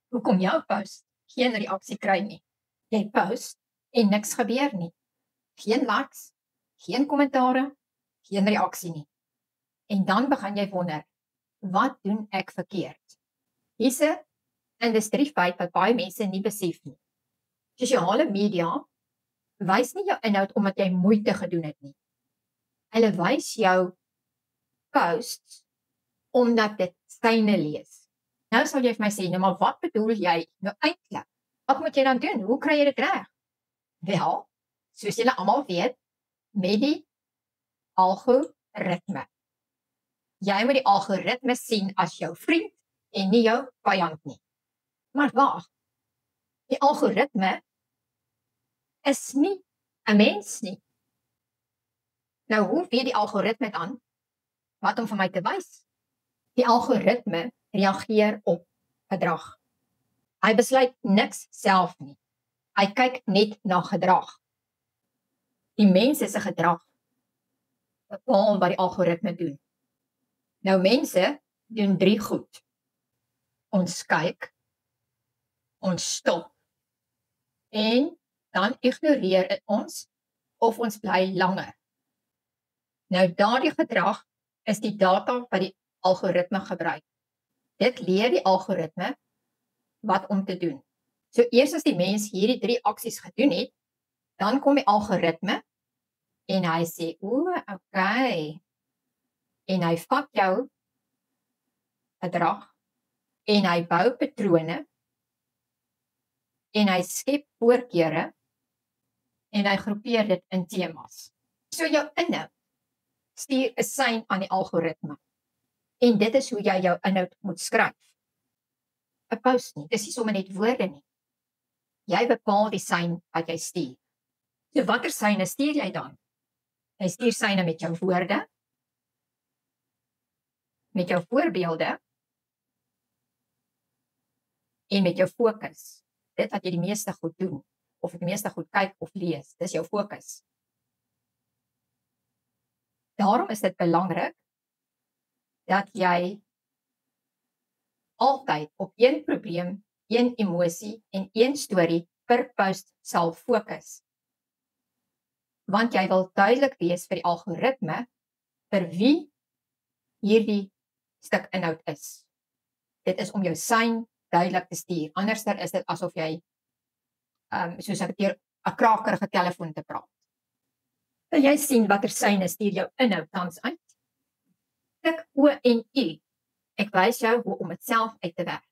Hoekom jou post geen reaksie kry nie? Jy post en niks gebeur nie. Geen likes, geen kommentare, geen reaksie nie. En dan begin jy wonder, wat doen ek verkeerd? Hier's 'n industriefeit wat baie mense nie besef nie. Sosiale media wys nie jou inhoud omdat jy moeite gedoen het nie. Hulle wys jou posts omdat dit syne lees. Nou sal jy vir my sê, nou maar wat bedoel jy nou eintlik? Wat moet jy dan doen? Hoe kry jy dit reg? Wel, soos julle almal weet, met die algoritme. Jy moet die algoritme sien as jou vriend en nie jou vyand nie. Maar wag, die algoritme is nie 'n mens nie. Nou, hoe weet die algoritme dan wat om vir my te wys? Die algoritme reageer op gedrag. Hy besluit niks self nie. Hy kyk net na gedrag. Die mense se gedrag bepaal wat die algoritme doen. Nou, mense doen 3 goed. Ons kyk, ons stop, en dan ignoreer ons of ons bly langer. Nou, daardie gedrag is die data wat die algoritme gebruik. Dit leer die algoritme wat om te doen. So eers as die mens hierdie 3 aksies gedoen het, dan kom die algoritme en hy sê, okay. En hy vat jou gedrag en hy bou patrone en hy skep voorkeure en hy groepeer dit in temas. So jou inhoud stuur 'n sein aan die algoritme. En dit is hoe jy jou inhoud moet skryf. 'n Post nie, dis nie sommer net woorde nie. Jy bepaal die sein wat jy stuur. So watter seine stuur jy dan? Jy stuur seine met jou woorde, met jou voorbeelde en met jou fokus. Dit wat jy die meeste goed doen, of die meeste goed kyk of lees, dis jou fokus. Daarom is dit belangrik dat jy altyd op een probleem, een emosie en een storie per post sal fokus. Want jy wil duidelik wees vir die algoritme vir wie hierdie stuk inhoud is. Dit is om jou sein duidelik te stuur. Anderster is dit asof jy soos ek deur 'n krakerige telefoon te praat. Wil jy sien watter seine stuur jou inhoud tans uit? Tik O en U. Ek wys jou hoe om dit self uit te werk.